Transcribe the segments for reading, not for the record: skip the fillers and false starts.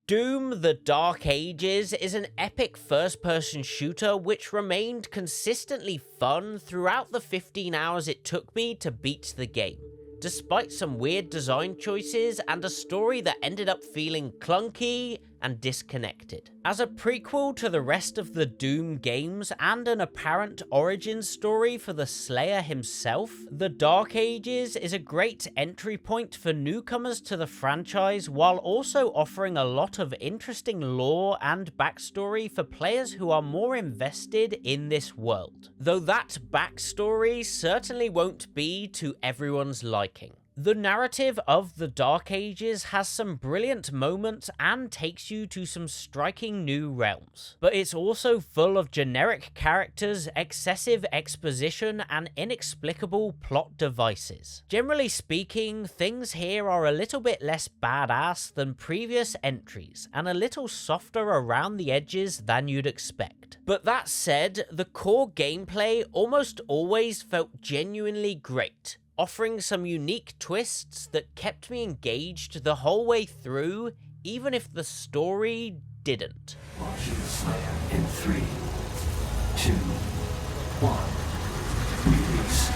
Doom: The Dark Ages is an epic first-person shooter which remained consistently fun throughout the 15 hours it took me to beat the game, despite some weird design choices and a story that ended up feeling clunky and disconnected. As a prequel to the rest of the Doom games and an apparent origin story for the Slayer himself, The Dark Ages is a great entry point for newcomers to the franchise while also offering a lot of interesting lore and backstory for players who are more invested in this world, though that backstory certainly won't be to everyone's liking. The narrative of The Dark Ages has some brilliant moments and takes you to some striking new realms, but it's also full of generic characters, excessive exposition, and inexplicable plot devices. Generally speaking, things here are a little bit less badass than previous entries, and a little softer around the edges than you'd expect. But that said, the core gameplay almost always felt genuinely great, offering some unique twists that kept me engaged the whole way through, even if the story didn't. Launching the Slayer in 3, 2, 1. Release.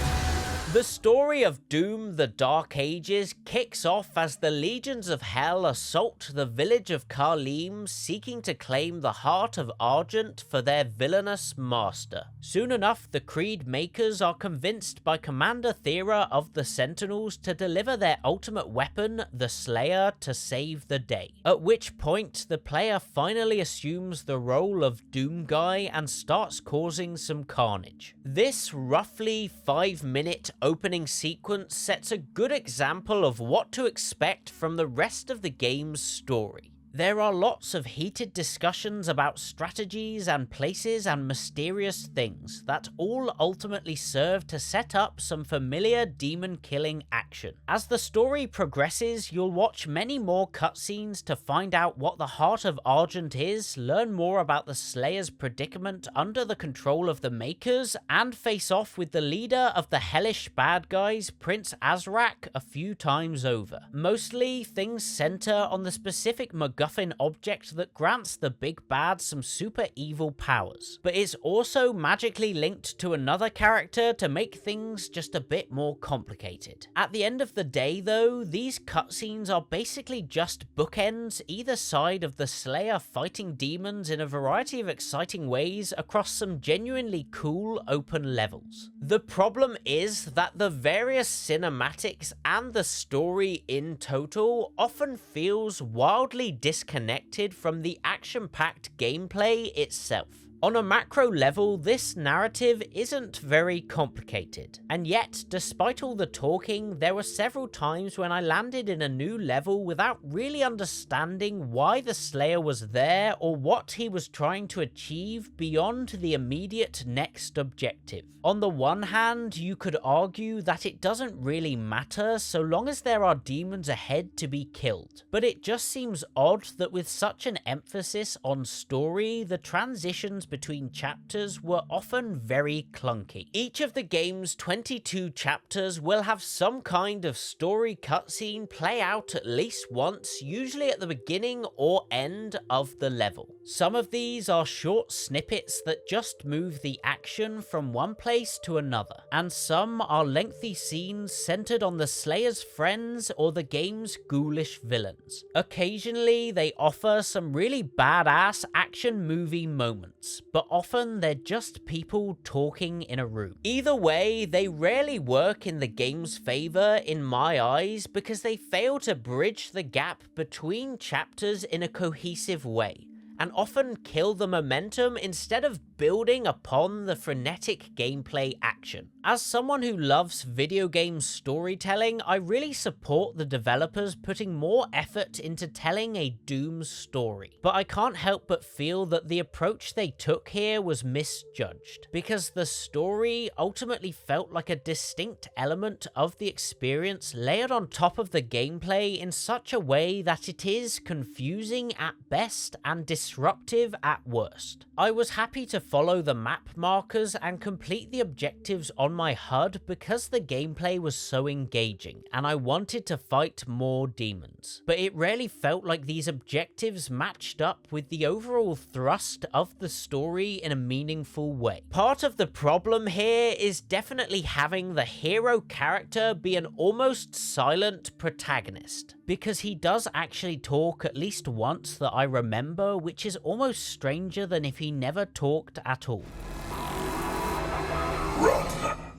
The story of Doom: The Dark Ages kicks off as the legions of hell assault the village of Carlim, seeking to claim the Heart of Argent for their villainous master. Soon enough, the Creed makers are convinced by Commander Thera of the Sentinels to deliver their ultimate weapon, the Slayer, to save the day. At which point, the player finally assumes the role of Doom Guy and starts causing some carnage. This roughly 5-minute opening sequence sets a good example of what to expect from the rest of the game's story. There are lots of heated discussions about strategies and places and mysterious things that all ultimately serve to set up some familiar demon-killing action. As the story progresses, you'll watch many more cutscenes to find out what the Heart of Argent is, learn more about the Slayer's predicament under the control of the Makers, and face off with the leader of the hellish bad guys, Prince Azrak, a few times over. Mostly, things center on the specific MacGuffin object that grants the big bad some super evil powers, but it's also magically linked to another character to make things just a bit more complicated. At the end of the day though, these cutscenes are basically just bookends either side of the Slayer fighting demons in a variety of exciting ways across some genuinely cool open levels. The problem is that the various cinematics and the story in total often feels wildly disconnected from the action-packed gameplay itself. On a macro level, this narrative isn't very complicated, and yet, despite all the talking, there were several times when I landed in a new level without really understanding why the Slayer was there or what he was trying to achieve beyond the immediate next objective. On the one hand, you could argue that it doesn't really matter so long as there are demons ahead to be killed, but it just seems odd that with such an emphasis on story, the transitions between chapters were often very clunky. Each of the game's 22 chapters will have some kind of story cutscene play out at least once, usually at the beginning or end of the level. Some of these are short snippets that just move the action from one place to another, and some are lengthy scenes centered on the Slayer's friends or the game's ghoulish villains. Occasionally, they offer some really badass action movie moments, but often they're just people talking in a room. Either way, they rarely work in the game's favor in my eyes because they fail to bridge the gap between chapters in a cohesive way, and often kill the momentum instead of building upon the frenetic gameplay action. As someone who loves video game storytelling, I really support the developers putting more effort into telling a Doom story, but I can't help but feel that the approach they took here was misjudged, because the story ultimately felt like a distinct element of the experience layered on top of the gameplay in such a way that it is confusing at best and distracting disruptive at worst. I was happy to follow the map markers and complete the objectives on my HUD because the gameplay was so engaging and I wanted to fight more demons. But it rarely felt like these objectives matched up with the overall thrust of the story in a meaningful way. Part of the problem here is definitely having the hero character be an almost silent protagonist, because he does actually talk at least once that I remember, which is almost stranger than if he never talked at all.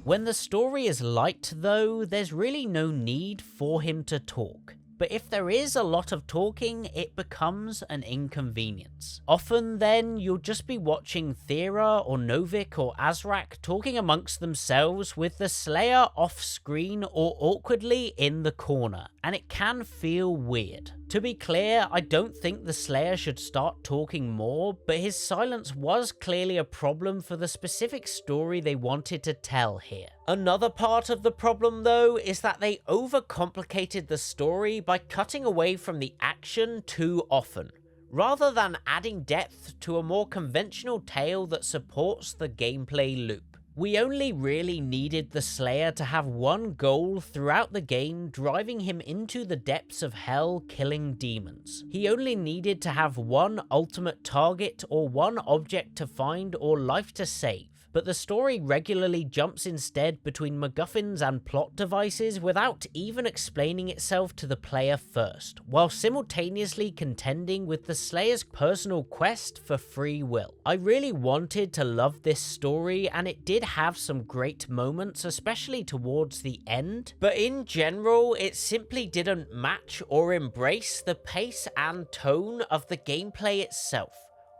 When the story is light though, there's really no need for him to talk. But if there is a lot of talking, it becomes an inconvenience. Often then, you'll just be watching Thera or Novik or Azrak talking amongst themselves with the Slayer off screen or awkwardly in the corner, and it can feel weird. To be clear, I don't think the Slayer should start talking more, but his silence was clearly a problem for the specific story they wanted to tell here. Another part of the problem though is that they overcomplicated the story by cutting away from the action too often, rather than adding depth to a more conventional tale that supports the gameplay loop. We only really needed the Slayer to have one goal throughout the game, driving him into the depths of hell killing demons. He only needed to have one ultimate target or one object to find or life to save. But the story regularly jumps instead between MacGuffins and plot devices without even explaining itself to the player first, while simultaneously contending with the Slayer's personal quest for free will. I really wanted to love this story, and it did have some great moments, especially towards the end, but in general, it simply didn't match or embrace the pace and tone of the gameplay itself,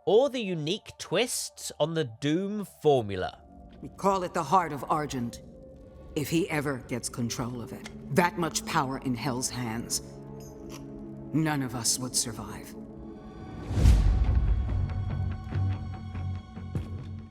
or the unique twists on the Doom formula. We call it the Heart of Argent. If he ever gets control of it, that much power in Hell's hands, none of us would survive.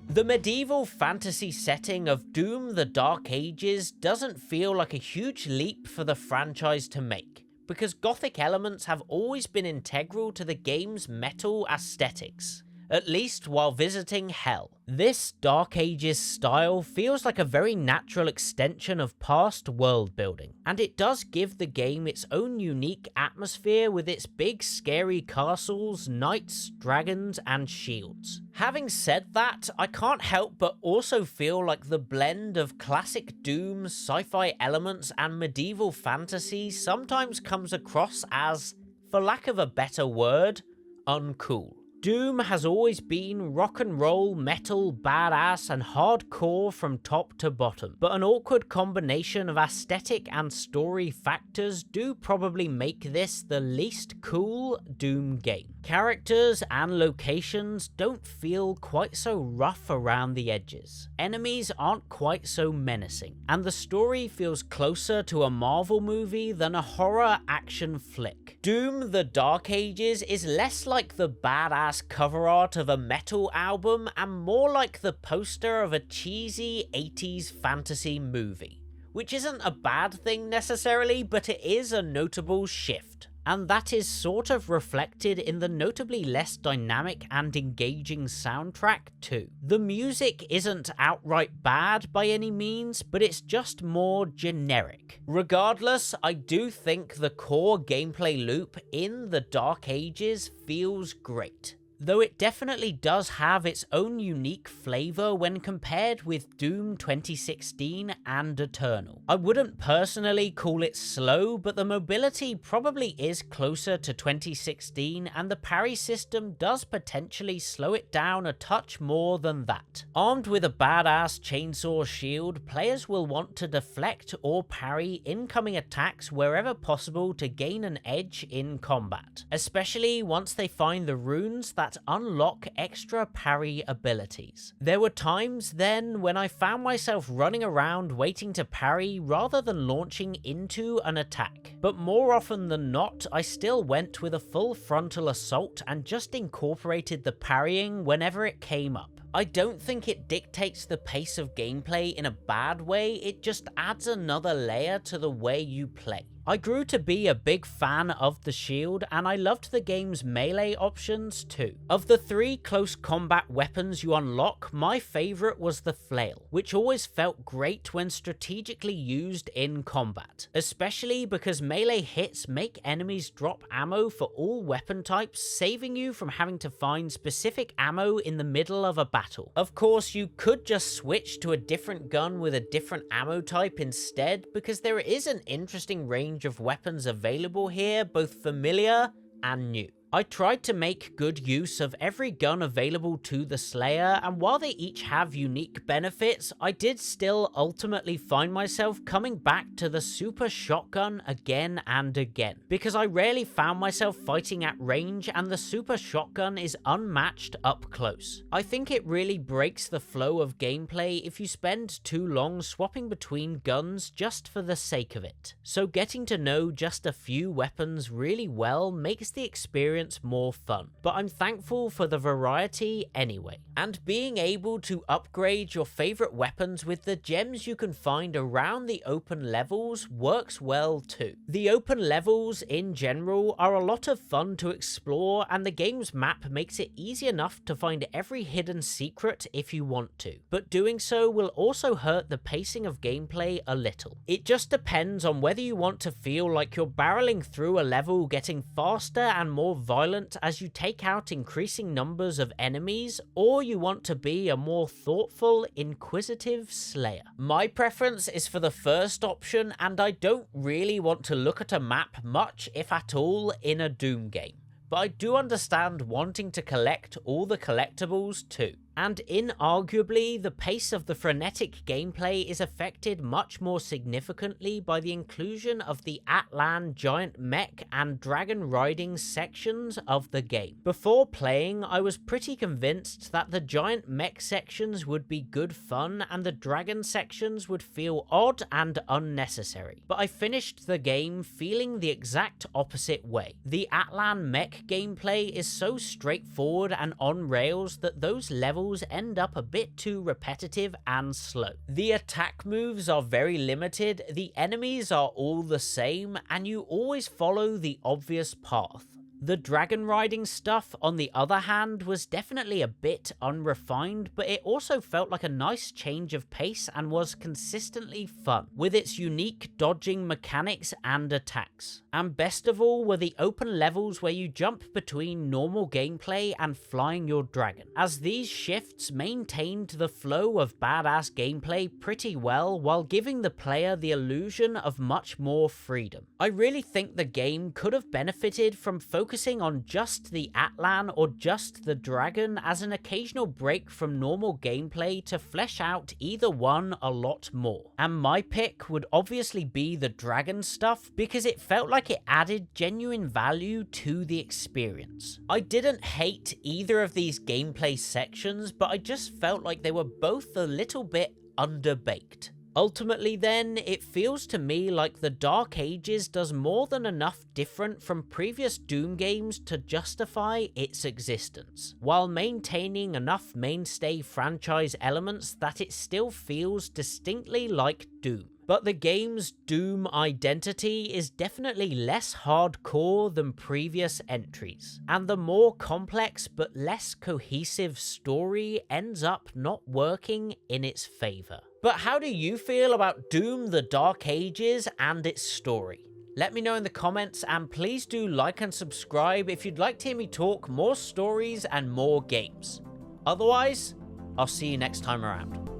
The medieval fantasy setting of Doom the Dark Ages doesn't feel like a huge leap for the franchise to make, because Gothic elements have always been integral to the game's metal aesthetics, at least while visiting Hell. This Dark Ages style feels like a very natural extension of past world building, and it does give the game its own unique atmosphere with its big scary castles, knights, dragons, and shields. Having said that, I can't help but also feel like the blend of classic Doom, sci-fi elements, and medieval fantasy sometimes comes across as, for lack of a better word, uncool. Doom has always been rock and roll, metal, badass, and hardcore from top to bottom, but an awkward combination of aesthetic and story factors do probably make this the least cool Doom game. Characters and locations don't feel quite so rough around the edges. Enemies aren't quite so menacing, and the story feels closer to a Marvel movie than a horror action flick. Doom the Dark Ages is less like the badass cover art of a metal album and more like the poster of a cheesy 80s fantasy movie, which isn't a bad thing necessarily, but it is a notable shift. And that is sort of reflected in the notably less dynamic and engaging soundtrack too. The music isn't outright bad by any means, but it's just more generic. Regardless, I do think the core gameplay loop in the Dark Ages feels great, though it definitely does have its own unique flavor when compared with Doom 2016 and Eternal. I wouldn't personally call it slow, but the mobility probably is closer to 2016, and the parry system does potentially slow it down a touch more than that. Armed with a badass chainsaw shield, players will want to deflect or parry incoming attacks wherever possible to gain an edge in combat, especially once they find the runes that unlock extra parry abilities. There were times then when I found myself running around waiting to parry rather than launching into an attack, but more often than not I still went with a full frontal assault and just incorporated the parrying whenever it came up. I don't think it dictates the pace of gameplay in a bad way, it just adds another layer to the way you play. I grew to be a big fan of the shield, and I loved the game's melee options too. Of the 3 close combat weapons you unlock, my favourite was the flail, which always felt great when strategically used in combat, especially because melee hits make enemies drop ammo for all weapon types, saving you from having to find specific ammo in the middle of a battle. Of course, you could just switch to a different gun with a different ammo type instead, because there is an interesting range of weapons available here, both familiar and new. I tried to make good use of every gun available to the Slayer, and while they each have unique benefits, I did still ultimately find myself coming back to the super shotgun again and again, because I rarely found myself fighting at range and the super shotgun is unmatched up close. I think it really breaks the flow of gameplay if you spend too long swapping between guns just for the sake of it, so getting to know just a few weapons really well makes the experience more fun, but I'm thankful for the variety anyway. And being able to upgrade your favorite weapons with the gems you can find around the open levels works well too. The open levels in general are a lot of fun to explore, and the game's map makes it easy enough to find every hidden secret if you want to, but doing so will also hurt the pacing of gameplay a little. It just depends on whether you want to feel like you're barreling through a level, getting faster and more violent as you take out increasing numbers of enemies, or you want to be a more thoughtful, inquisitive slayer. My preference is for the first option, and I don't really want to look at a map much, if at all, in a Doom game. But I do understand wanting to collect all the collectibles too. And inarguably, the pace of the frenetic gameplay is affected much more significantly by the inclusion of the Atlan giant mech and dragon riding sections of the game. Before playing, I was pretty convinced that the giant mech sections would be good fun and the dragon sections would feel odd and unnecessary. But I finished the game feeling the exact opposite way. The Atlan mech gameplay is so straightforward and on rails that those levels end up a bit too repetitive and slow. The attack moves are very limited, the enemies are all the same, and you always follow the obvious path. The dragon riding stuff, on the other hand, was definitely a bit unrefined, but it also felt like a nice change of pace and was consistently fun, with its unique dodging mechanics and attacks. And best of all were the open levels where you jump between normal gameplay and flying your dragon, as these shifts maintained the flow of badass gameplay pretty well while giving the player the illusion of much more freedom. I really think the game could have benefited from focusing on just the Atlan or just the dragon as an occasional break from normal gameplay to flesh out either one a lot more. And my pick would obviously be the dragon stuff because it felt like it added genuine value to the experience. I didn't hate either of these gameplay sections, but I just felt like they were both a little bit underbaked. Ultimately then, it feels to me like the Dark Ages does more than enough different from previous Doom games to justify its existence, while maintaining enough mainstay franchise elements that it still feels distinctly like Doom. But the game's Doom identity is definitely less hardcore than previous entries, and the more complex but less cohesive story ends up not working in its favour. But how do you feel about Doom the Dark Ages and its story? Let me know in the comments, and please do like and subscribe if you'd like to hear me talk more stories and more games. Otherwise, I'll see you next time around.